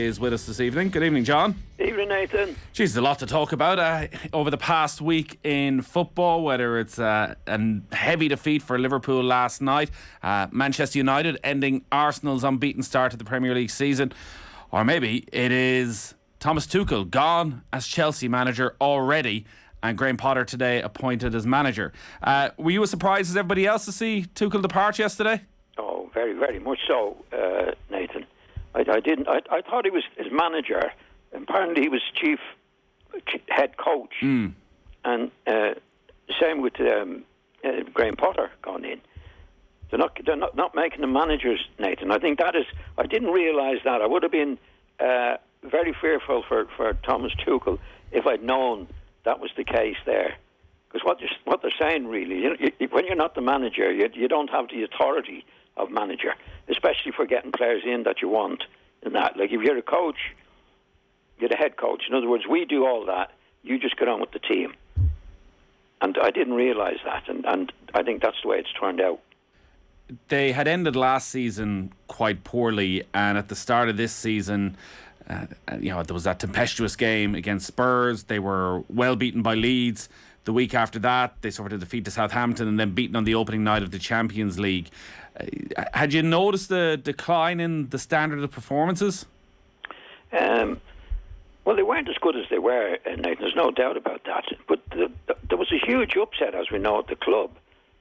Is with us this evening. Good evening, John. Evening, Nathan. Geez, a lot to talk about over the past week in football, whether it's a heavy defeat for Liverpool last night, Manchester United ending Arsenal's unbeaten start to the Premier League season, or maybe it is Thomas Tuchel gone as Chelsea manager already and Graham Potter today appointed as manager. Were you as surprised as everybody else to see Tuchel depart yesterday? Oh, very, very much so, Nathan. I didn't. I thought he was his manager. Apparently, he was head coach, and same with Graham Potter gone in. They're not making them managers, Nathan. I think that is. I didn't realise that. I would have been very fearful for Thomas Tuchel if I'd known that was the case there. Because what they're saying really, when you're not the manager, you don't have the authority of manager, especially for getting players in that you want. And that, like if you're a coach, you're the head coach. In other words, we do all that. You just get on with the team. And I didn't realise that, and I think that's the way it's turned out. They had ended last season quite poorly, and at the start of this season, there was that tempestuous game against Spurs. They were well beaten by Leeds. The week after that, they suffered a defeat to Southampton and then beaten on the opening night of the Champions League. Had you noticed the decline in the standard of performances? Well, they weren't as good as they were, Nathan. There's no doubt about that. But there was a huge upset, as we know, at the club.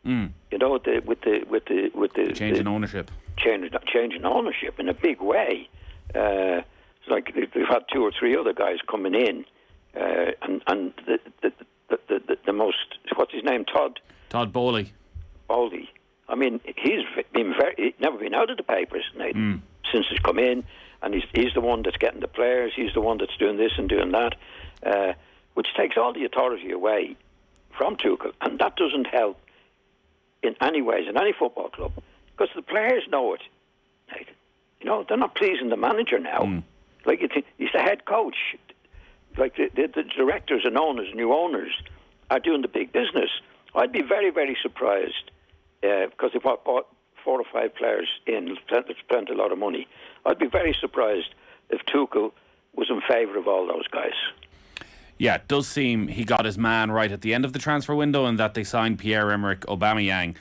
You know, with the change in ownership. Change in ownership in a big way. It's like they've had two or three other guys coming in, and the most, what's his name, Todd Bowley. I mean, he's never been out of the papers, Nathan, since he's come in, and he's the one that's getting the players. He's the one that's doing this and doing that, which takes all the authority away from Tuchel, and that doesn't help in any ways in any football club, because the players know it. Nathan. You know, they're not pleasing the manager now. Like he's the head coach. Like the directors and owners, new owners, are doing the big business. I'd be very, very surprised because they've bought 4 or 5 players in, spent a lot of money. I'd be very surprised if Tuchel was in favour of all those guys. Yeah, it does seem he got his man right at the end of the transfer window and that they signed Pierre-Emerick Aubameyang.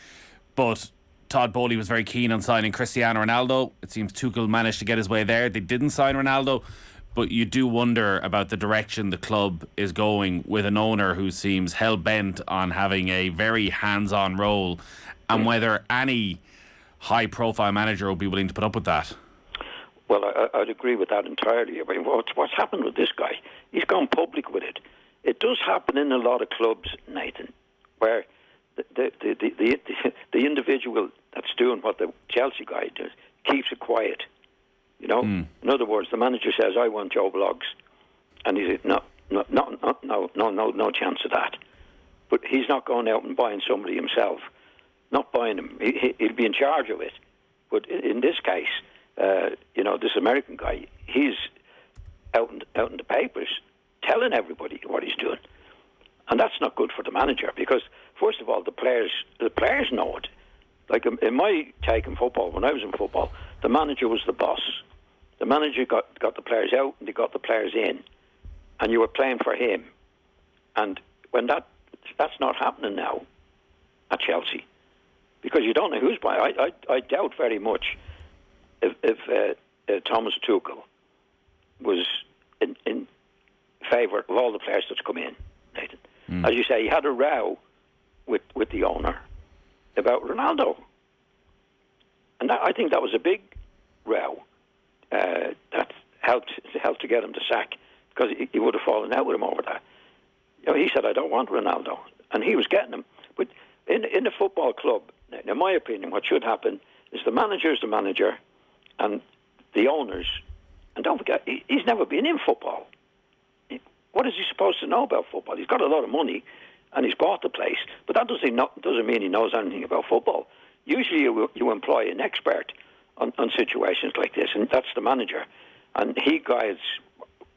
But Todd Bowley was very keen on signing Cristiano Ronaldo. It seems Tuchel managed to get his way there. They didn't sign Ronaldo. But you do wonder about the direction the club is going with an owner who seems hell-bent on having a very hands-on role, and whether any high-profile manager will be willing to put up with that. Well, I'd agree with that entirely. I mean, what's happened with this guy? He's gone public with it. It does happen in a lot of clubs, Nathan, where the individual that's doing what the Chelsea guy does keeps it quiet. You know, in other words, the manager says, "I want Joe Bloggs," and he says, "No chance of that." But he's not going out and buying somebody himself, not buying him. He'll be in charge of it. But in this case, this American guy, he's out in the papers telling everybody what he's doing, and that's not good for the manager because, first of all, the players know it. Like in my take in football, when I was in football, the manager was the boss. The manager got the players out and they got the players in, and you were playing for him. And when that's not happening now at Chelsea, because you don't know who's buying. I doubt very much if Thomas Tuchel was in favour of all the players that's come in, Nathan. As you say, he had a row with the owner about Ronaldo, and I think that was a big row that helped to get him to sack, because he would have fallen out with him over that. You know, he said, "I don't want Ronaldo," and he was getting him. But in a football club, in my opinion, what should happen is the manager is the manager, and the owners. And don't forget, he's never been in football. What is he supposed to know about football? He's got a lot of money, and he's bought the place, but that doesn't mean he knows anything about football. Usually you employ an expert on situations like this, and that's the manager. And he guides,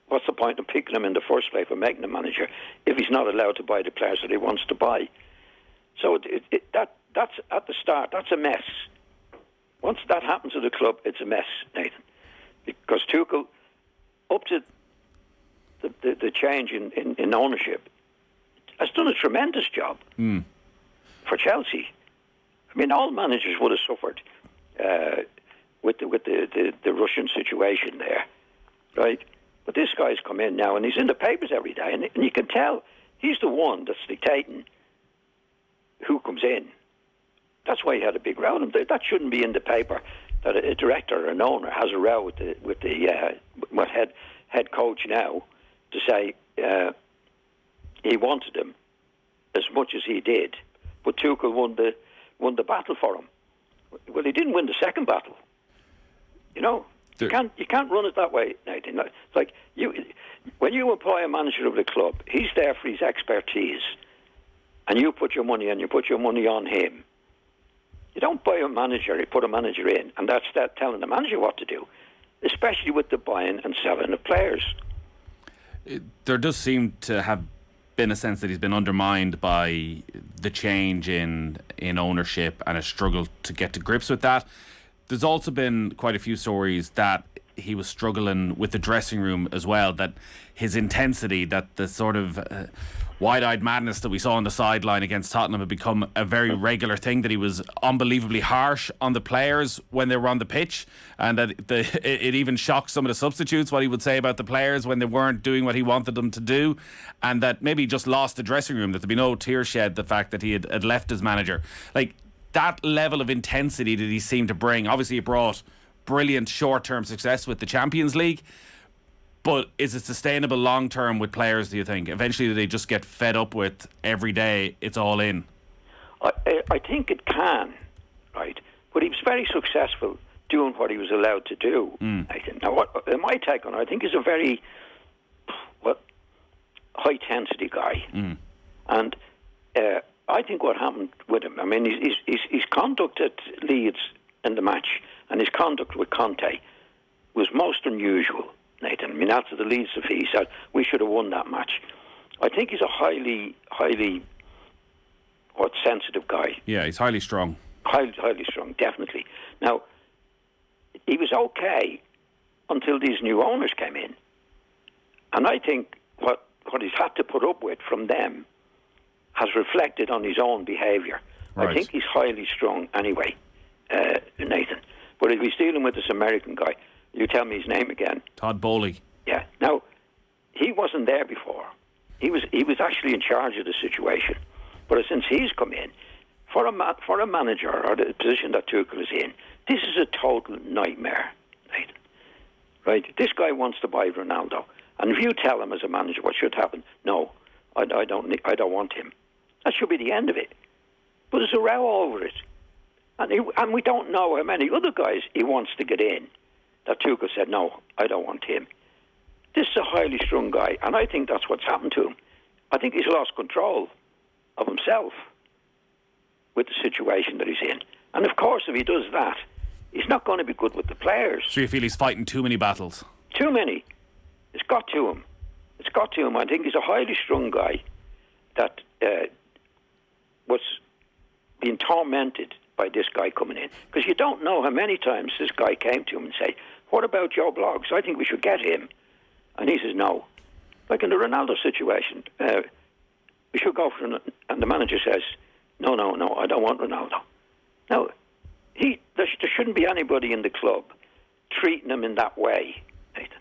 what's the point of picking him in the first place for making him manager if he's not allowed to buy the players that he wants to buy? So that's at the start, that's a mess. Once that happens to the club, it's a mess, Nathan. Because Tuchel up to the change in ownership, has done a tremendous job for Chelsea. I mean, all managers would have suffered with the Russian situation there, right? But this guy's come in now, and he's in the papers every day, and you can tell he's the one that's dictating who comes in. That's why he had a big row. That shouldn't be in the paper, that a director or an owner has a row with the head coach now to say he wanted him as much as he did, but Tuchel won the battle for him. Well, he didn't win the second battle. You know, you can't run it that way, Nathan. It's like when you employ a manager of the club, he's there for his expertise, and you put your money on him. You don't buy a manager, you put a manager in, and that's telling the manager what to do, especially with the buying and selling of players. There does seem to have been a sense that he's been undermined by the change in ownership and a struggle to get to grips with that. There's also been quite a few stories that he was struggling with the dressing room as well, that his intensity, that the sort of wide-eyed madness that we saw on the sideline against Tottenham had become a very regular thing, that he was unbelievably harsh on the players when they were on the pitch, and that it even shocked some of the substitutes what he would say about the players when they weren't doing what he wanted them to do, and that maybe he just lost the dressing room, that there'd be no tear shed the fact that he had left his manager. Like, that level of intensity that he seemed to bring, obviously it brought brilliant short-term success with the Champions League, but is it sustainable long-term with players, do you think? Eventually, do they just get fed up with every day it's all in? I think it can, right? But he was very successful doing what he was allowed to do, I think. Now, my take on it, I think he's a very high-intensity guy. And I think what happened with him, I mean, his conduct at Leeds in the match and his conduct with Conte was most unusual, Nathan. I mean, after the Leeds defeat, he said, we should have won that match. I think he's a highly sensitive guy. Yeah, he's highly strung. Highly strung, definitely. Now, he was okay until these new owners came in. And I think what he's had to put up with from them has reflected on his own behaviour. Right. I think he's highly strung anyway, Nathan. But if he's dealing with this American guy, you tell me his name again. Todd Boehly. Yeah. Now, he wasn't there before. He was actually in charge of the situation. But since he's come in, for a manager or the position that Tuchel is in, this is a total nightmare, Nathan. Right? This guy wants to buy Ronaldo, and if you tell him as a manager what should happen, no, I don't want him. That should be the end of it. But there's a row over it. And we don't know how many other guys he wants to get in that Tuchel said, no, I don't want him. This is a highly strung guy, and I think that's what's happened to him. I think he's lost control of himself with the situation that he's in. And of course, if he does that, he's not going to be good with the players. So you feel he's fighting too many battles? Too many. It's got to him. It's got to him. I think he's a highly strung guy that was being tormented by this guy coming in. Because you don't know how many times this guy came to him and said, what about Joe Bloggs? I think we should get him. And he says, no. Like in the Ronaldo situation, we should go for him. And the manager says, no, I don't want Ronaldo. Now, there shouldn't be anybody in the club treating him in that way, Nathan.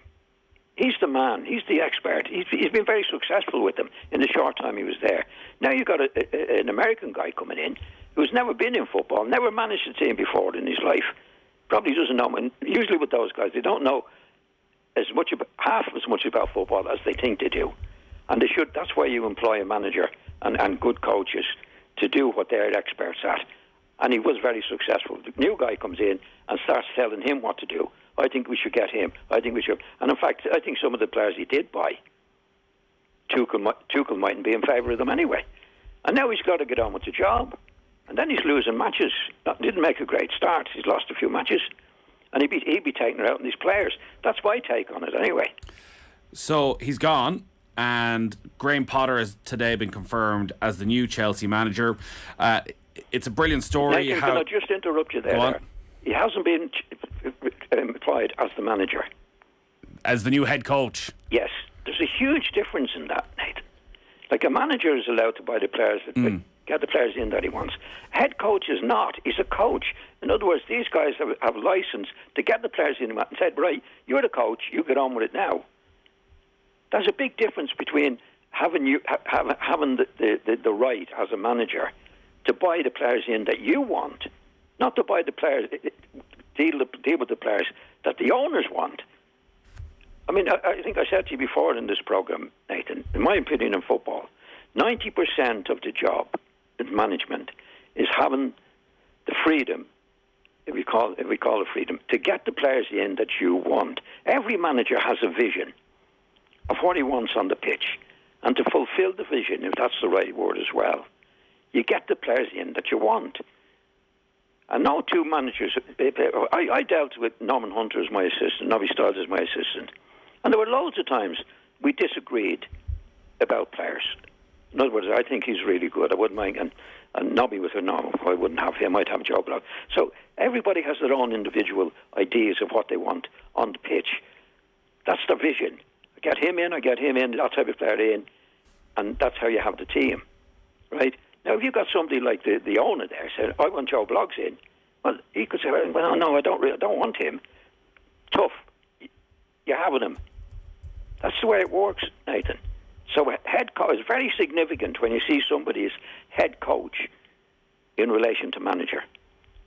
He's the man. He's the expert. He's been very successful with them in the short time he was there. Now you've got an American guy coming in who's never been in football, never managed a team before in his life. Probably doesn't know. And usually with those guys, they don't know half as much about football as they think they do. And they should. That's why you employ a manager and good coaches to do what they're experts at. And he was very successful. The new guy comes in and starts telling him what to do. I think we should get him. I think we should. And in fact, I think some of the players he did buy, Tuchel mightn't be in favour of them anyway. And now he's got to get on with the job. And then he's losing matches. Didn't make a great start. He's lost a few matches. And he'd be taking it out on these players. That's my take on it anyway. So he's gone. And Graham Potter has today been confirmed as the new Chelsea manager. It's a brilliant story. Nathan, can I just interrupt you there? He hasn't been employed as the manager. as the new head coach. Yes, there's a huge difference in that, Nathan. Like, a manager is allowed to buy the players, get the players in that he wants. Head coach is not. He's a coach. In other words, these guys have license to get the players in and said, right, you're the coach, you get on with it now. There's a big difference between having the right as a manager to buy the players in that you want, not to buy the players, deal with the players that the owners want. I mean, I think I said to you before in this programme, Nathan, in my opinion in football, 90% of the job in management is having the freedom, if we call it freedom, to get the players in that you want. Every manager has a vision of what he wants on the pitch, and to fulfil the vision, if that's the right word as well, you get the players in that you want. And no two managers, I dealt with Norman Hunter as my assistant, Nobby Stiles as my assistant, and there were loads of times we disagreed about players. In other words, I think he's really good, I wouldn't mind, and Nobby with her, no, I wouldn't have him, I'd have Joe Block. So everybody has their own individual ideas of what they want on the pitch. That's the vision. I get him in, that type of player in, and that's how you have the team, right? Now, if you've got somebody like the owner there saying, I want Joe Bloggs in, well, he could say, well, no, I don't want him. Tough. You're having him. That's the way it works, Nathan. So head coach is very significant when you see somebody as head coach in relation to manager.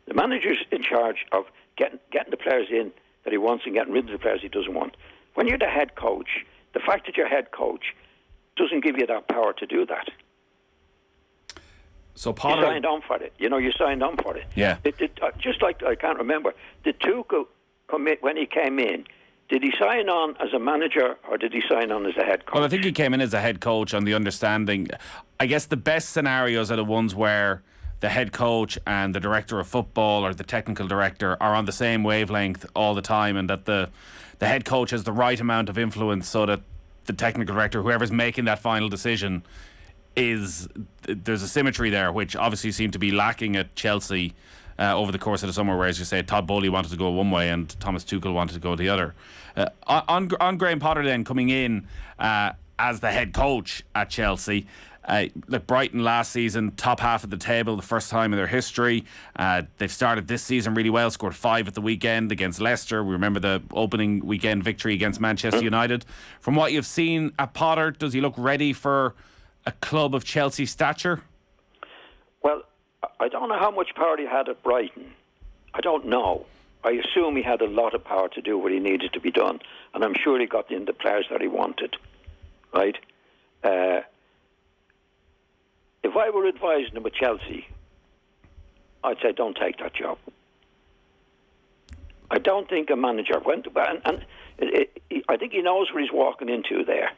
The manager's in charge of getting the players in that he wants and getting rid of the players he doesn't want. When you're the head coach, the fact that you're head coach doesn't give you that power to do that. So Potter, you signed on for it. You signed on for it. Yeah. Just like, I can't remember, did Tuchel commit when he came in? Did he sign on as a manager or did he sign on as a head coach? Well, I think he came in as a head coach on the understanding. I guess the best scenarios are the ones where the head coach and the director of football or the technical director are on the same wavelength all the time, and that the head coach has the right amount of influence so that the technical director, whoever's making that final decision, there's a symmetry there, which obviously seemed to be lacking at Chelsea over the course of the summer, where, as you say, Todd Bowley wanted to go one way and Thomas Tuchel wanted to go the other. On Graham Potter then coming in as the head coach at Chelsea, like Brighton last season, top half of the table, the first time in their history. They've started this season really well, scored 5 at the weekend against Leicester. We remember the opening weekend victory against Manchester United. From what you've seen at Potter, does he look ready for a club of Chelsea stature? Well, I don't know how much power he had at Brighton. I don't know. I assume he had a lot of power to do what he needed to be done, and I'm sure he got in the players that he wanted, right? If I were advising him at Chelsea, I'd say don't take that job. I don't think a manager went, and I think he knows what he's walking into there.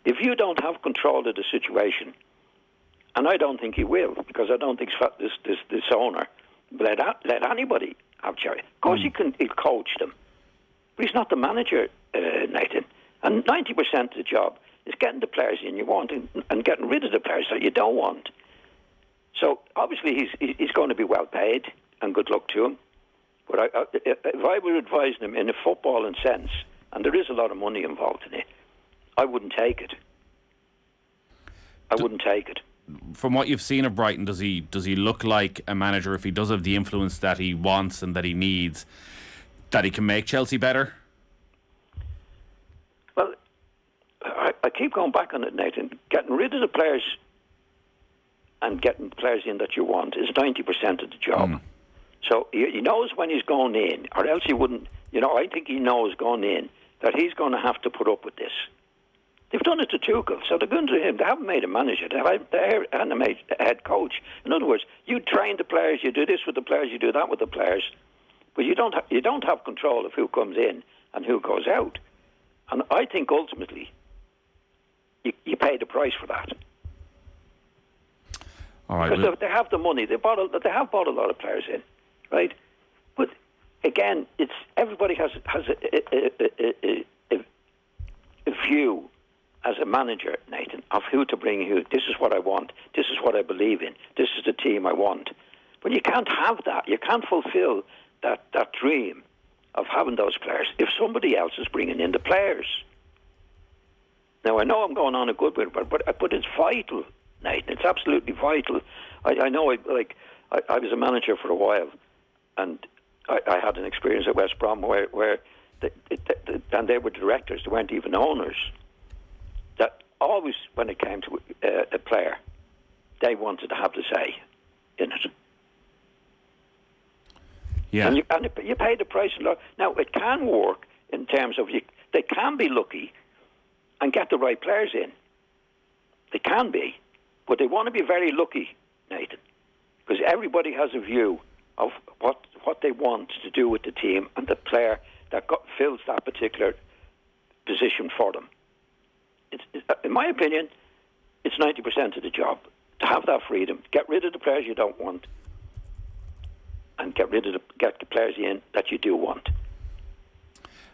If you don't have control of the situation, and I don't think he will, because I don't think this owner let anybody have Cherry. Of course, he'll coach them, but he's not the manager, Nathan. And 90% of the job is getting the players in you want and getting rid of the players that you don't want. So obviously he's going to be well paid, and good luck to him. But if I were advising him in a footballing sense, and there is a lot of money involved in it, I wouldn't take it. I wouldn't take it. From what you've seen of Brighton, does he look like a manager, if he does have the influence that he wants and that he needs, that he can make Chelsea better? Well, I keep going back on it, Nathan. Getting rid of the players and getting players in that you want is 90% of the job. So he knows when he's going in, or else he wouldn't. I think he knows going in that he's going to have to put up with this. They've done it to Tuchel, so they're going to him. They haven't made a manager. They haven't made a head coach. In other words, you train the players, you do this with the players, you do that with the players, but you don't have control of who comes in and who goes out. And I think ultimately you pay the price for that. All right, because they have the money. They have bought a lot of players in, right? But again, it's everybody has a view as a manager, Nathan, of who to bring who. This is what I want. This is what I believe in. This is the team I want. But you can't have that. You can't fulfill that dream of having those players if somebody else is bringing in the players. Now, I know I'm going on a good bit, but it's vital, Nathan. It's absolutely vital. I know, I was a manager for a while, and I had an experience at West Brom where and they were directors, they weren't even owners, that always, when it came to a player, they wanted to have the say in it. Yeah. And you pay the price a lot. Now, it can work in terms of they can be lucky and get the right players in. They can be. But they want to be very lucky, Nathan, because everybody has a view of what they want to do with the team and the player that fills that particular position for them. In my opinion, it's 90% of the job to have that freedom. Get rid of the players you don't want, and get the players in that you do want.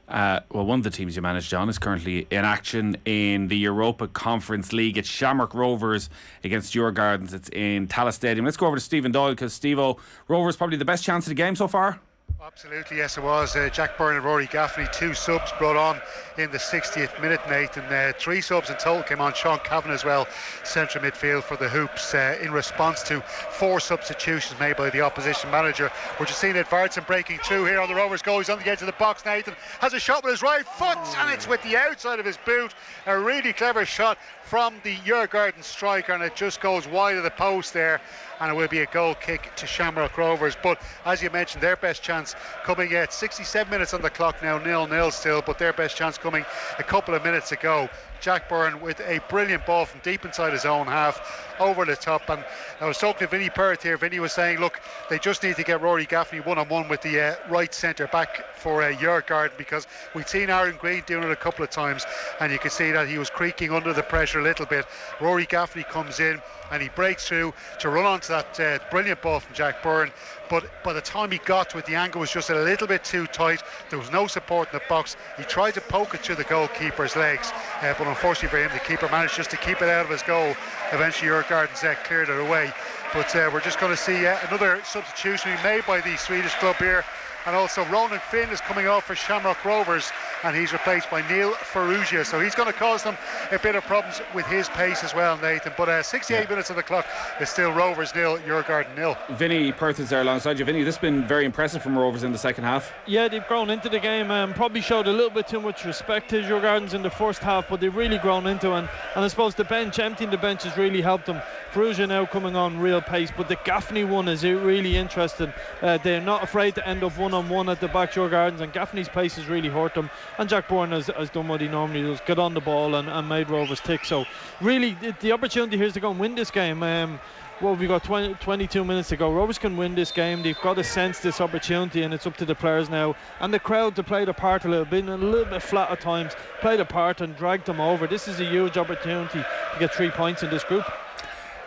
Well, one of the teams you manage, John, is currently in action in the Europa Conference League. It's Shamrock Rovers against Djurgårdens. It's in Tallaght Stadium. Let's go over to Stephen Doyle, because Steve-O, Rovers probably the best chance of the game so far? Absolutely, yes it was. Jack Byrne and Rory Gaffney, 2 subs brought on in the 60th minute, Nathan. 3 subs in total came on. Sean Cavan as well, central midfield for the Hoops, in response to 4 substitutions made by the opposition manager. We're just seeing Edvardsen breaking through here on the Rovers goal. He's on the edge of the box, Nathan. Has a shot with his right foot, and it's with the outside of his boot. A really clever shot from the Djurgården striker, and it just goes wide of the post there, and it will be a goal kick to Shamrock Rovers. But as you mentioned, their best chance coming at 67 minutes on the clock now, 0-0 still, but their best chance coming a couple of minutes ago. Jack Byrne with a brilliant ball from deep inside his own half over the top. And I was talking to Vinnie Perth here. Vinnie was saying, look, they just need to get Rory Gaffney one-on-one with the right centre back for Djurgården, because we'd seen Aaron Green doing it a couple of times, and you could see that he was creaking under the pressure a little bit. Rory Gaffney comes in and he breaks through to run onto that brilliant ball from Jack Byrne. But by the time he got to it, the angle was just a little bit too tight. There was no support in the box. He tried to poke it through the goalkeeper's legs, but unfortunately for him, the keeper managed just to keep it out of his goal. Eventually Djurgården cleared it away. But we're just going to see another substitution made by the Swedish club here. And also Ronan Finn is coming off for Shamrock Rovers, and he's replaced by Neil Ferrugia. So he's going to cause them a bit of problems with his pace as well, Nathan. But 68 minutes on the clock is still Rovers 0, Djurgården 0. Vinnie Perth is there alongside you. Vinnie, this has been very impressive from Rovers in the second half. Yeah, they've grown into the game. Probably showed a little bit too much respect to Djurgårdens in the first half, but they've really grown into it. And I suppose the bench, emptying the bench, has really helped them. Ferrugia now coming on real pace, but the Gaffney one is really interesting. They're not afraid to end up one-on-one at the back, Djurgårdens, and Gaffney's pace has really hurt them. And Jack Byrne has done what he normally does, get on the ball and made Rovers tick. So really the opportunity here is to go and win this game. Well, we've got 22 minutes to go. Rovers can win this game. They've got to sense this opportunity, and it's up to the players now and the crowd to play the part a little bit, and a little bit flat at times, play the part and drag them over. This is a huge opportunity to get 3 points in this group.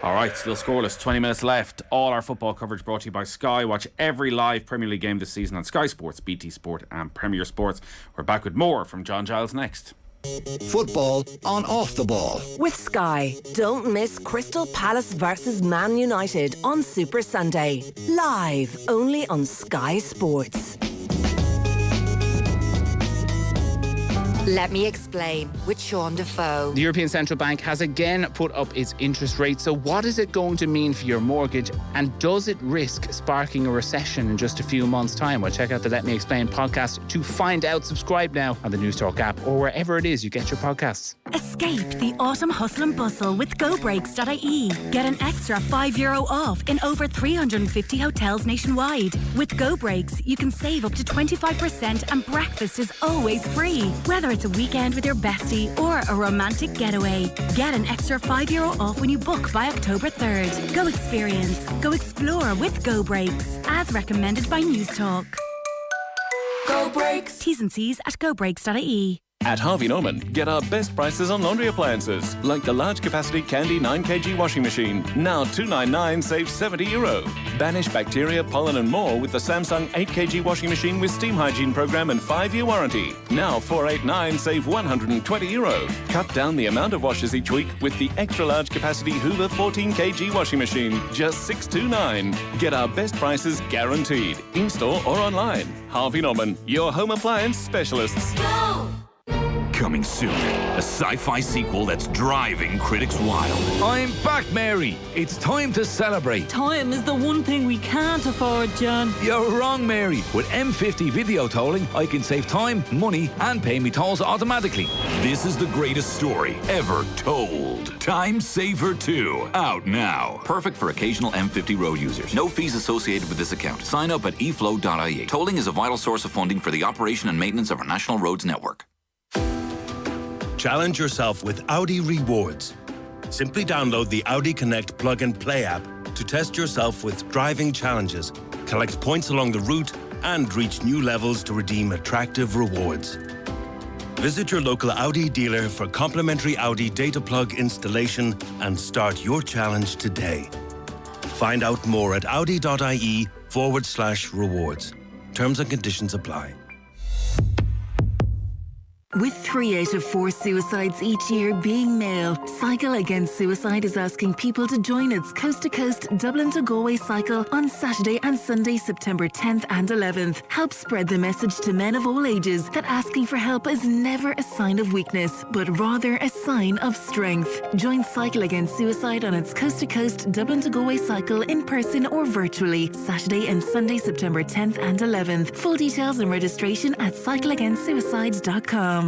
All right, still scoreless, 20 minutes left. All our football coverage brought to you by Sky. Watch every live Premier League game this season on Sky Sports, BT Sport and Premier Sports. We're back with more from John Giles next. Football on Off the Ball. With Sky, don't miss Crystal Palace versus Man United on Super Sunday. Live only on Sky Sports. Let me explain with Sean Defoe. The European Central Bank has again put up its interest rate. So what is it going to mean for your mortgage? And does it risk sparking a recession in just a few months' time? Well, check out the Let Me Explain podcast to find out. Subscribe now on the News Talk app or wherever it is you get your podcasts. Escape the autumn hustle and bustle with GoBreaks.ie. Get an extra €5 off in over 350 hotels nationwide. With GoBreaks, you can save up to 25% and breakfast is always free. Whether it's a weekend with your bestie or a romantic getaway, get an extra €5 off when you book by October 3rd. Go experience, go explore with GoBreaks, as recommended by News Talk. Go Breaks. T's and C's at GoBreaks.ie. At Harvey Norman, get our best prices on laundry appliances, like the large capacity Candy 9kg washing machine. Now $299 save €70. Banish bacteria, pollen and more with the Samsung 8kg washing machine with steam hygiene program and 5-year warranty. Now $489 save €120. Cut down the amount of washes each week with the extra large capacity Hoover 14kg washing machine. Just $629. Get our best prices guaranteed, in-store or online. Harvey Norman, your home appliance specialists. Go! Coming soon, a sci-fi sequel that's driving critics wild. I'm back, Mary. It's time to celebrate. Time is the one thing we can't afford, John. You're wrong, Mary. With M50 video tolling, I can save time, money, and pay me tolls automatically. This is the greatest story ever told. Time Saver 2, out now. Perfect for occasional M50 road users. No fees associated with this account. Sign up at eflow.ie. Tolling is a vital source of funding for the operation and maintenance of our national roads network. Challenge yourself with Audi Rewards. Simply download the Audi Connect Plug and Play app to test yourself with driving challenges, collect points along the route, and reach new levels to redeem attractive rewards. Visit your local Audi dealer for complimentary Audi data plug installation and start your challenge today. Find out more at audi.ie/rewards. Terms and conditions apply. With 3 out of 4 suicides each year being male, Cycle Against Suicide is asking people to join its coast-to-coast Dublin to Galway cycle on Saturday and Sunday, September 10th and 11th. Help spread the message to men of all ages that asking for help is never a sign of weakness, but rather a sign of strength. Join Cycle Against Suicide on its coast-to-coast Dublin to Galway cycle in person or virtually, Saturday and Sunday, September 10th and 11th. Full details and registration at cycleagainstsuicides.com.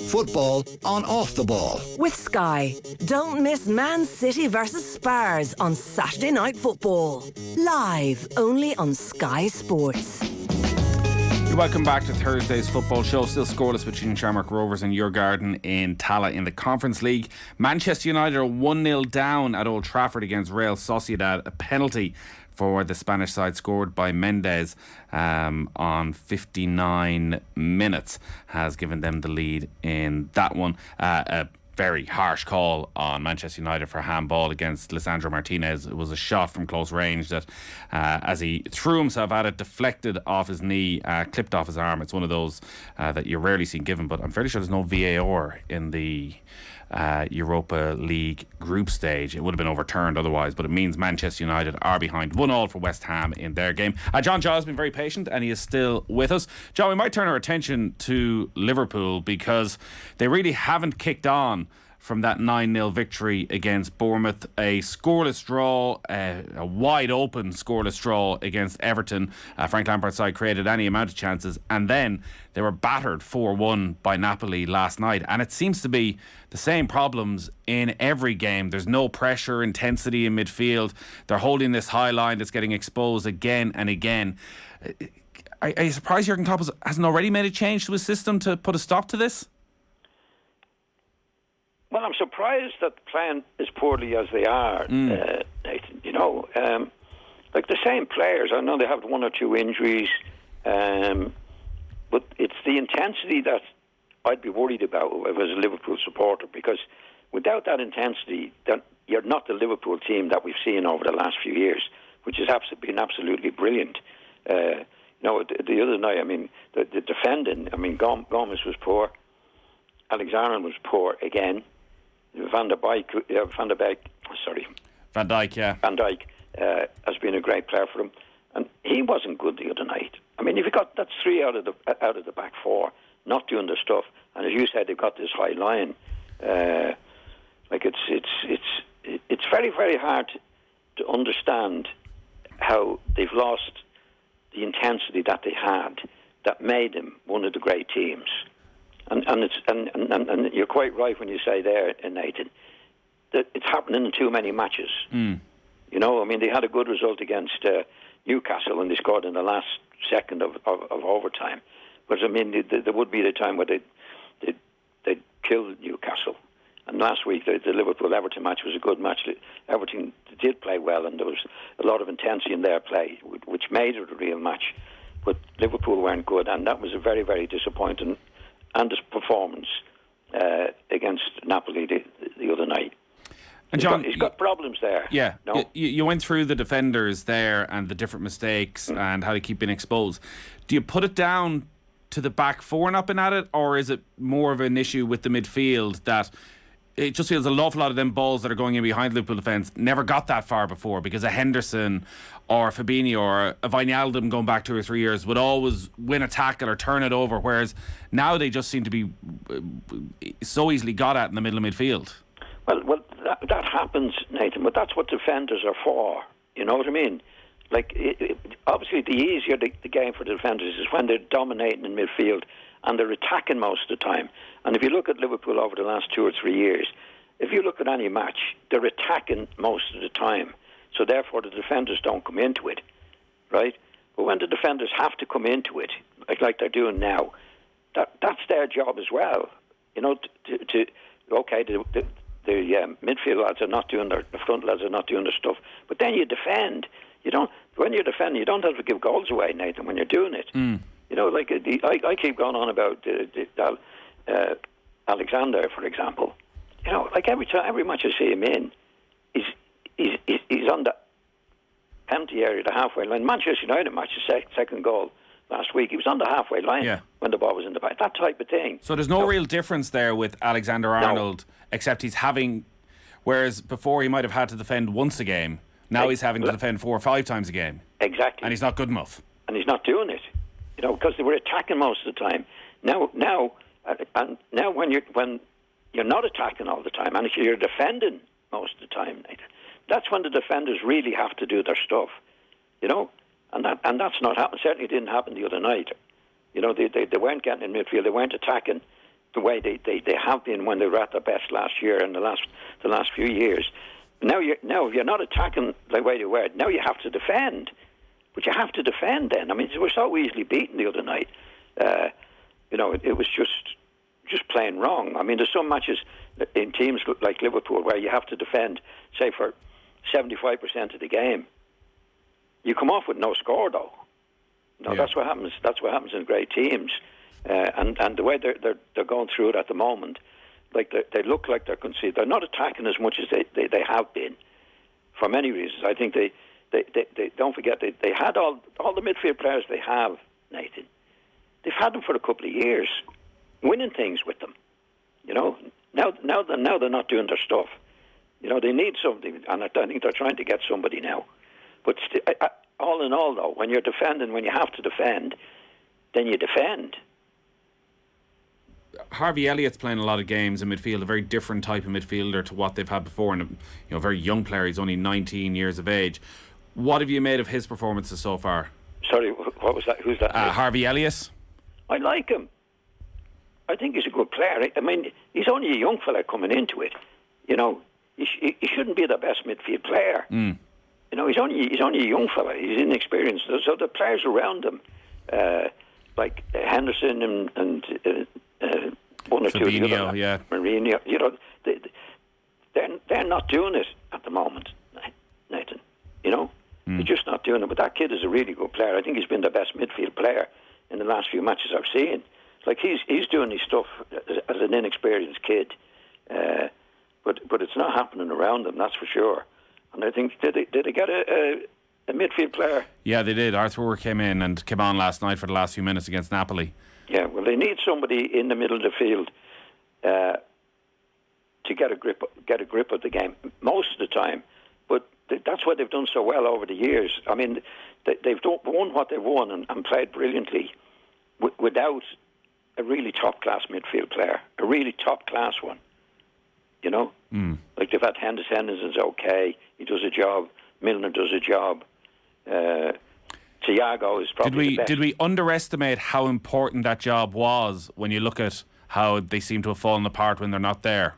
Football on Off the Ball. With Sky. Don't miss Man City versus Spurs on Saturday Night Football. Live only on Sky Sports. Welcome back to Thursday's football show. Still scoreless between Shamrock Rovers and Djurgården in Tala in the Conference League. Manchester United are 1-0 down at Old Trafford against Real Sociedad. A penalty for the Spanish side scored by Mendes on 59 minutes has given them the lead in that one. A very harsh call on Manchester United for handball against Lisandro Martinez. It was a shot from close range that as he threw himself at it, deflected off his knee, clipped off his arm. It's one of those that you rarely see given, but I'm fairly sure there's no VAR in the Europa League group stage. It would have been overturned otherwise, but it means Manchester United are behind 1-1 for West Ham in their game. John Giles has been very patient and he is still with us. John, we might turn our attention to Liverpool because they really haven't kicked on from that 9-0 victory against Bournemouth. A scoreless draw, a wide open scoreless draw against Everton. Frank Lampard's side created any amount of chances, and then they were battered 4-1 by Napoli last night. And it seems to be the same problems in every game. There's no pressure, intensity in midfield. They're holding this high line that's getting exposed again and again. Are you surprised Jurgen Klopp hasn't already made a change to his system to put a stop to this? Well, I'm surprised that playing as poorly as they are, Nathan. You know, like the same players. I know they have 1 or 2 injuries, but it's the intensity that I'd be worried about if I was a Liverpool supporter, because without that intensity, then you're not the Liverpool team that we've seen over the last few years, which has been absolutely brilliant. You know, the other night, I mean, the defending, I mean, Gomez was poor, Alexander was poor again. Van Dijk has been a great player for him, and he wasn't good the other night. I mean, if you got that's 3 out of the back 4 not doing their stuff, and as you said, they've got this high line. Like it's very, very hard to understand how they've lost the intensity that they had that made them one of the great teams. And you're quite right when you say there, Nathan, that it's happening in too many matches. You know, I mean, they had a good result against Newcastle and they scored in the last second of overtime. But I mean, there would be the time where they'd kill Newcastle. And last week, the Liverpool-Everton match was a good match. Everton did play well, and there was a lot of intensity in their play, which made it a real match. But Liverpool weren't good, and that was a very, very disappointing and his performance against Napoli the other night. And John, he's got problems there. Yeah, no? you went through the defenders there and the different mistakes and how they keep being exposed. Do you put it down to the back four not being at it, or is it more of an issue with the midfield that it just feels an awful lot of them balls that are going in behind Liverpool defence never got that far before, because a Henderson or Fabinho or a Wijnaldum going back 2 or 3 years would always win a tackle or turn it over, whereas now they just seem to be so easily got at in the middle of midfield. Well, that happens, Nathan, but that's what defenders are for. You know what I mean? Like, obviously, the easier the game for the defenders is when they're dominating in midfield and they're attacking most of the time. And if you look at Liverpool over the last 2 or 3 years, if you look at any match, they're attacking most of the time. So therefore, the defenders don't come into it, right? But when the defenders have to come into it, like they're doing now, that's their job as well. You know, the midfield lads are not doing the front lads are not doing their stuff. But then you defend. When you're defending, you don't have to give goals away, Nathan, when you're doing it. You know, like I keep going on about Alexander, for example. You know, like every match I see him in, he's on the empty area, the halfway line. Manchester United match, the second goal last week, he was on the halfway line when the ball was in the back. That type of thing. So there's no real difference there with Alexander-Arnold, except he's having, whereas before he might have had to defend once a game, now he's having to defend 4 or 5 times a game. Exactly. And he's not good enough. And he's not doing it, you know, because they were attacking most of the time. Now when you're not attacking all the time, and you're defending most of the time, that's when the defenders really have to do their stuff, you know. And that's not happening. Certainly didn't happen the other night. You know, they weren't getting in midfield. They weren't attacking the way they have been when they were at their best last year and the last few years. Now you're not attacking the way they were. Now you have to defend. But you have to defend then. I mean, they were so easily beaten the other night. You know, it was just plain wrong. I mean, there's some matches in teams like Liverpool where you have to defend, say, for 75% of the game. You come off with no score, though. No, that's what happens. That's what happens in great teams, and the way they're going through it at the moment, like they look like they're conceding. They're not attacking as much as they have been, for many reasons. I think they don't forget they had all the midfield players they have, Nathan. They've had them for a couple of years, winning things with them. You know, now they're not doing their stuff. You know, they need something, and I think they're trying to get somebody now. But all in all, though, when you're defending, when you have to defend, then you defend. Harvey Elliott's playing a lot of games in midfield, a very different type of midfielder to what they've had before, and a very young player. He's only 19 years of age. What have you made of his performances so far? Sorry, what was that? Who's that? Harvey Elliott. I like him. I think he's a good player. I mean, he's only a young fella coming into it. You know, he shouldn't be the best midfield player. You know, he's only a young fella. He's inexperienced. So the players around him, like Henderson and one or two of the other, Mourinho, you know, they're not doing it at the moment, Nathan. You know, they're just not doing it. But that kid is a really good player. I think he's been the best midfield player in the last few matches I've seen. Like he's doing his stuff as an inexperienced kid, but it's not happening around him. That's for sure. And I think, did they get a midfield player? Yeah, they did. Arthur came in and came on last night for the last few minutes against Napoli. Yeah, well, they need somebody in the middle of the field to get a grip of the game most of the time. But that's why they've done so well over the years. I mean, they've won what they've won and played brilliantly without a really top-class midfield player, a really top-class one. You know? Like they've had Henderson's okay. He does a job. Milner does a job. Thiago is probably the best. Did we underestimate how important that job was when you look at how they seem to have fallen apart when they're not there?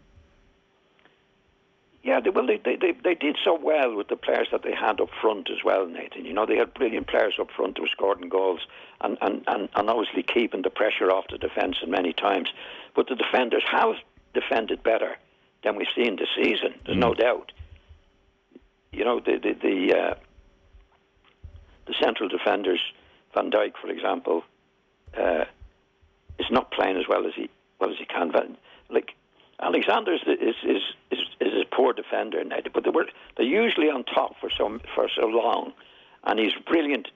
Yeah, they did so well with the players that they had up front as well, Nathan. You know, they had brilliant players up front who were scoring goals and obviously keeping the pressure off the defence in many times. But the defenders have defended better than we've seen this season. There's no doubt. You know, the central defenders, Van Dijk, for example, is not playing as well as he can. Like Alexander is a poor defender now, but they're usually on top for so long, and he's brilliant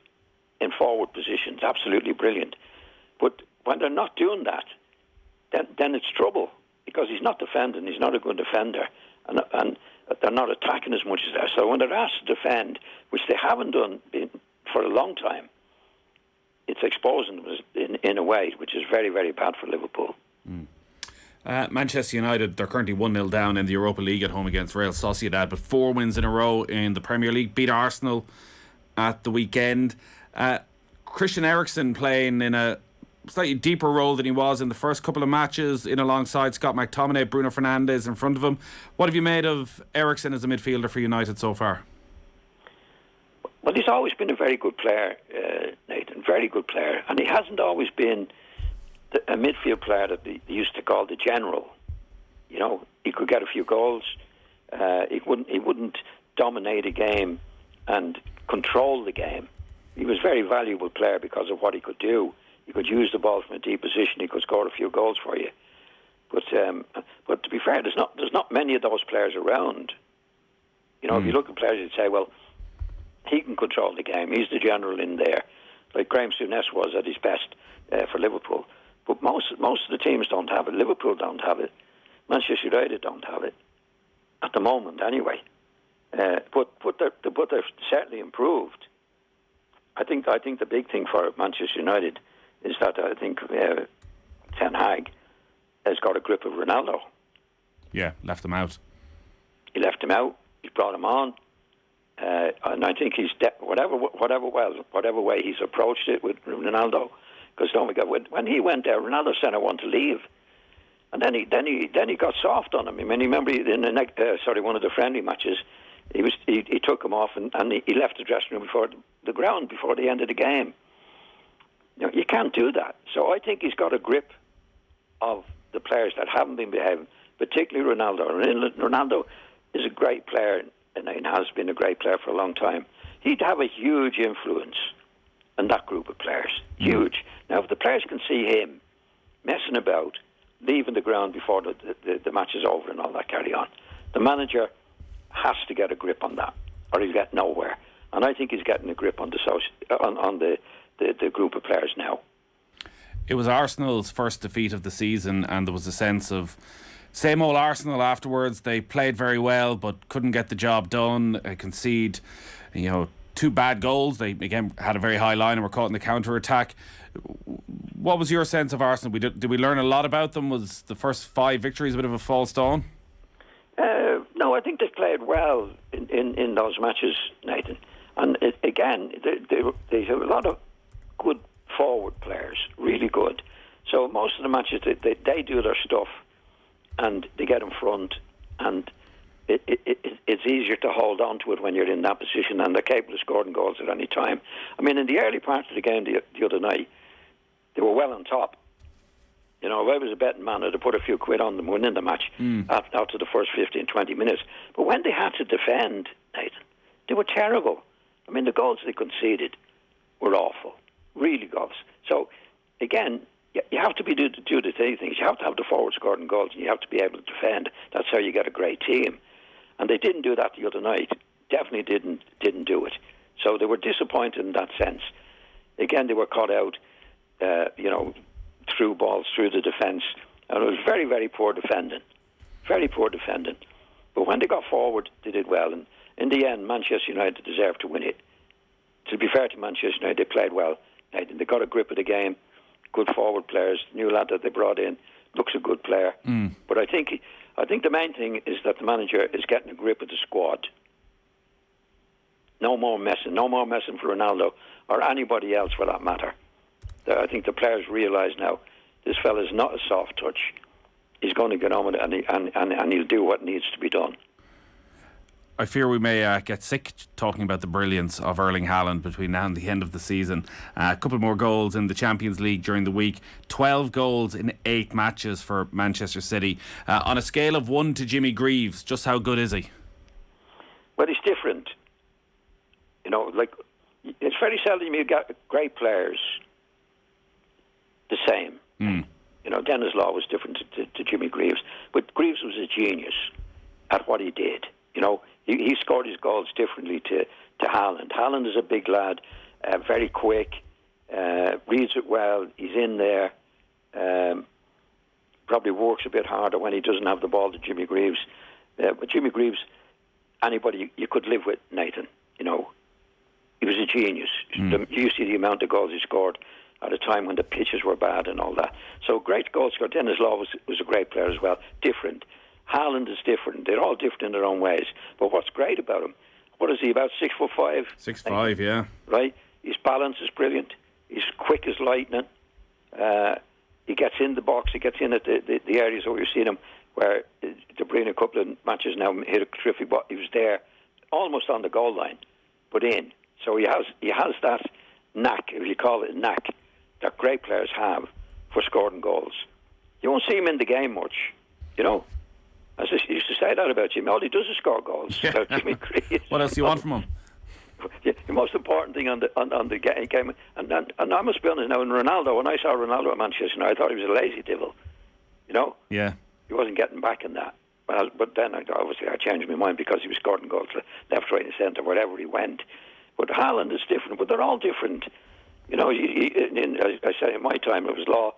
in forward positions, absolutely brilliant. But when they're not doing that, then it's trouble, because he's not defending. He's not a good defender, and they're not attacking as much as that. So when they're asked to defend, which they haven't done for a long time, it's exposing them in a way which is very, very bad for Liverpool. Manchester United, they're currently 1-0 down in the Europa League at home against Real Sociedad, but 4 wins in a row in the Premier League. Beat Arsenal at the weekend. Christian Eriksen playing in a slightly deeper role than he was in the first couple of matches, in alongside Scott McTominay, Bruno Fernandes in front of him. What have you made of Eriksen as a midfielder for United so far? Well, he's always been a very good player, Nathan, very good player, and he hasn't always been a midfield player that they used to call the general. You know, he could get a few goals. He wouldn't dominate a game and control the game. He was a very valuable player because of what he could do. He could use the ball from a deep position. He could score a few goals for you. But to be fair, there's not many of those players around. You know, if you look at players, you'd say, well, he can control the game. He's the general in there, like Graham Souness was at his best for Liverpool. But most of the teams don't have it. Liverpool don't have it. Manchester United don't have it at the moment, anyway. But they've certainly improved. I think the big thing for Manchester United is that I think Ten Hag has got a grip of Ronaldo. Yeah, left him out. He left him out. He's brought him on. And I think he's whatever way he's approached it with Ronaldo. Because don't forget, when he went there, Ronaldo said, "I want to leave," and then he got soft on him. I mean, remember in one of the friendly matches, he took him off and he left the dressing room before the ground before the end of the game. You know, you can't do that. So I think he's got a grip of the players that haven't been behaving, particularly Ronaldo. And Ronaldo is a great player and has been a great player for a long time. He'd have a huge influence on that group of players. Huge. Now, if the players can see him messing about, leaving the ground before the match is over and all that carry on, the manager has to get a grip on that, or he'll get nowhere. And I think he's getting a grip on the group of players now. It was Arsenal's first defeat of the season, and there was a sense of same old Arsenal afterwards. They played very well, but couldn't get the job done. Concede, 2 bad goals. They again had a very high line and were caught in the counter-attack. What was your sense of Arsenal? Did we learn a lot about them? Was the first 5 victories a bit of a false dawn? No, I think they played well in those matches, Nathan. And again, they have a lot of good forward players, really good. So most of the matches, they do their stuff and they get in front, and it's easier to hold on to it when you're in that position, and they're capable of scoring goals at any time. I mean, in the early part of the game the other night, they were well on top. You know, if I was a betting man, I'd have put a few quid on them winning the match after the first 15, 20 minutes. But when they had to defend, Nathan, they were terrible. I mean, the goals they conceded were awful, really goals. So, again, you have to do the 3 things. You have to have the forward scoring goals, and you have to be able to defend. That's how you get a great team. And they didn't do that the other night. Definitely didn't do it. So they were disappointed in that sense. Again, they were caught out, through balls through the defence, and it was very, very poor defending. Very poor defending. But when they got forward, they did well. And in the end, Manchester United deserved to win it. To be fair to Manchester United, they played well. They got a grip of the game. Good forward players. New lad that they brought in looks a good player. But I think the main thing is that the manager is getting a grip of the squad. No more messing for Ronaldo or anybody else for that matter. I think the players realise now this fella's not a soft touch. He's going to get on with it, and he'll do what needs to be done. I fear we may get sick talking about the brilliance of Erling Haaland between now and the end of the season. A couple more goals in the Champions League during the week. 12 goals in 8 matches for Manchester City. On a scale of 1 to Jimmy Greaves, just how good is he? Well, he's different. It's very seldom you get great players the same. You know, Dennis Law was different to Jimmy Greaves, but Greaves was a genius at what he did. You know, he scored his goals differently to Haaland. Haaland is a big lad, very quick, reads it well, he's in there, probably works a bit harder when he doesn't have the ball to Jimmy Greaves. But Jimmy Greaves, anybody you could live with, Nathan, you know. He was a genius. You see the amount of goals he scored at a time when the pitches were bad and all that. So great goal scorer. Dennis Law was a great player as well. Different. Haaland is different. They're all different in their own ways. But what's great about him, what is he, about 6'5"? 6'5", yeah. Right? His balance is brilliant. He's quick as lightning. He gets in the box. He gets in at the areas where we've seen him, where De Bruyne a couple of matches now hit a terrific ball. He was there almost on the goal line, but in. So he has that knack, if you call it a knack, that great players have for scoring goals. You won't see him in the game much, you know. As I used to say that about Jimmy, all he does is score goals. About Jimmy Greaves. What else do you want from him? Yeah, the most important thing on the game, and I must be honest now, in Ronaldo, when I saw Ronaldo at Manchester United, I thought he was a lazy devil, you know. Yeah. He wasn't getting back in that. Well, but then I changed my mind because he was scoring goals left, right, and centre wherever he went. But Haaland is different, but they're all different. You know, I say in my time it was Law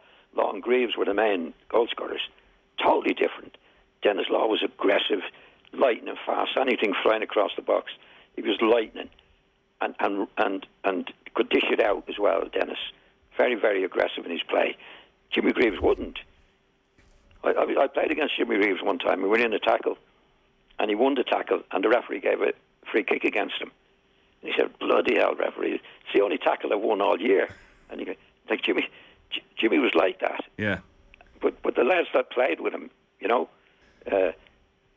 and Greaves were the main goal scorers. Totally different. Dennis Law was aggressive, lightning fast, anything flying across the box. He was lightning and could dish it out as well, Dennis. Very, very aggressive in his play. Jimmy Greaves wouldn't. I played against Jimmy Greaves one time. We were in a tackle, and he won the tackle, and the referee gave a free kick against him. And he said, bloody hell, referee, it's the only tackle I won all year. And he goes, like, Jimmy was like that. Yeah. But the lads that played with him, you know,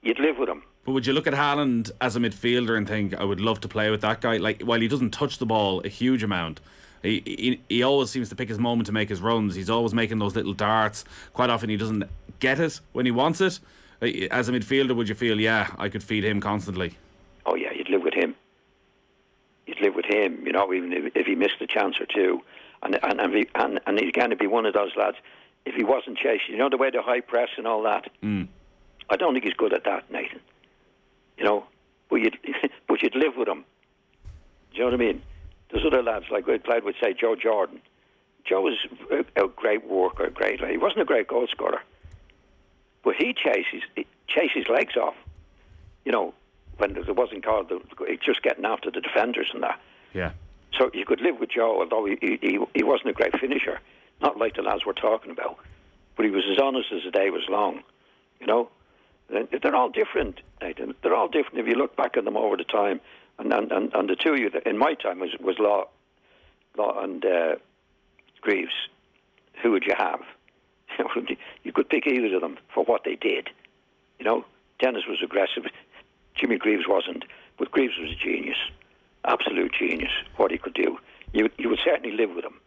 you'd live with him. But would you look at Haaland as a midfielder and think, I would love to play with that guy? Like, while he doesn't touch the ball a huge amount, he always seems to pick his moment to make his runs. He's always making those little darts. Quite often he doesn't get it when he wants it. As a midfielder, would you feel, yeah, I could feed him constantly? Oh, yeah, you'd live with him. You'd live with him, you know, even if he missed a chance or two. And he's going to be one of those lads, if he wasn't chasing, you know, the way the high press and all that. I don't think he's good at that, Nathan. You know, but you'd live with him. Do you know what I mean? There's other lads, like I played with, say, Joe Jordan. Joe was a great worker, he wasn't a great goal scorer. But he chases legs off. You know, when it wasn't called, just getting after the defenders and that. Yeah. So you could live with Joe, although he wasn't a great finisher. Not like the lads we're talking about. But he was as honest as the day was long. You know? They're all different, Nathan. They're all different if you look back at them over the time. And the two of you, in my time, was Law and Greaves. Who would you have? You could pick either of them for what they did. You know? Dennis was aggressive. Jimmy Greaves wasn't. But Greaves was a genius. Absolute genius, what he could do. You would certainly live with him.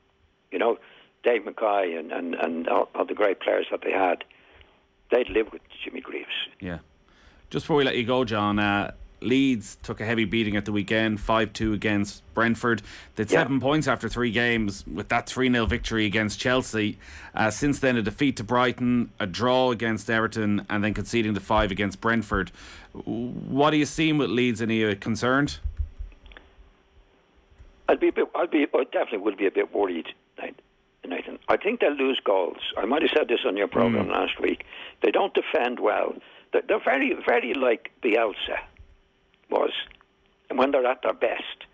You know? Dave Mackay and all the great players that they had, they'd live with Jimmy Greaves. Yeah. Just before we let you go, John, Leeds took a heavy beating at the weekend, 5-2 against Brentford. They'd 7 points after 3 games with that 3-0 victory against Chelsea. Since then, a defeat to Brighton, a draw against Everton, and then conceding the 5 against Brentford. What are you seeing with Leeds? Are you concerned? I definitely would be a bit worried, Nathan. I think they'll lose goals. I might have said this on your programme last week. They don't defend well. They're very, very like Bielsa was, and when they're at their best.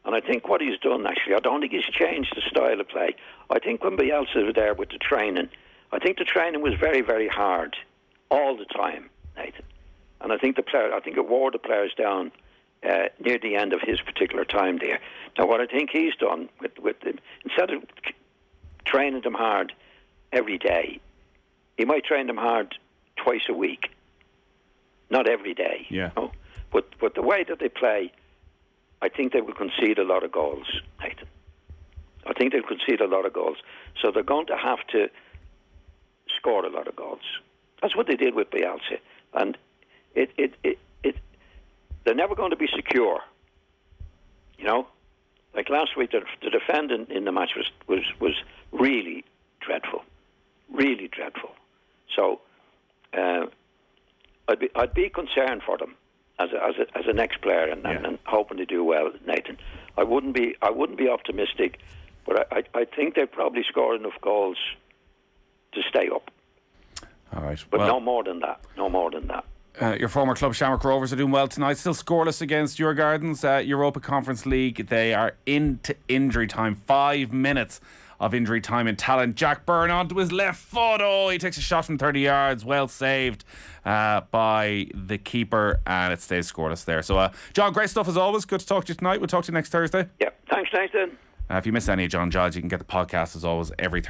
And I think what he's done, actually, I don't think he's changed the style of play. I think when Bielsa was there with the training, I think the training was very, very hard all the time, Nathan. And I think it wore the players down near the end of his particular time there. Now, what I think he's done with them, instead of training them hard every day, he might train them hard twice a week, not every day. Yeah. You know? But the way that they play, I think they will concede a lot of goals, Nathan. I think they'll concede a lot of goals. So they're going to have to score a lot of goals. That's what they did with Bielsa. And they're never going to be secure. You know? Like last week, the defending in the match was really dreadful. really dreadful. So I'd be concerned for them as a next player and hoping to do well, Nathan. I wouldn't be optimistic, but I think they probably score enough goals to stay up. All right, but no more than that. No more than that. Your former club Shamrock Rovers are doing well tonight. Still scoreless against Djurgårdens. Europa Conference League. They are into injury time. 5 minutes of injury time in Tallinn. Jack Byrne onto his left foot. Oh, he takes a shot from 30 yards. Well saved by the keeper, and it stays scoreless there. So, John, great stuff as always. Good to talk to you tonight. We'll talk to you next Thursday. Yeah, thanks, Nathan. If you missed any of John Giles, you can get the podcast as always every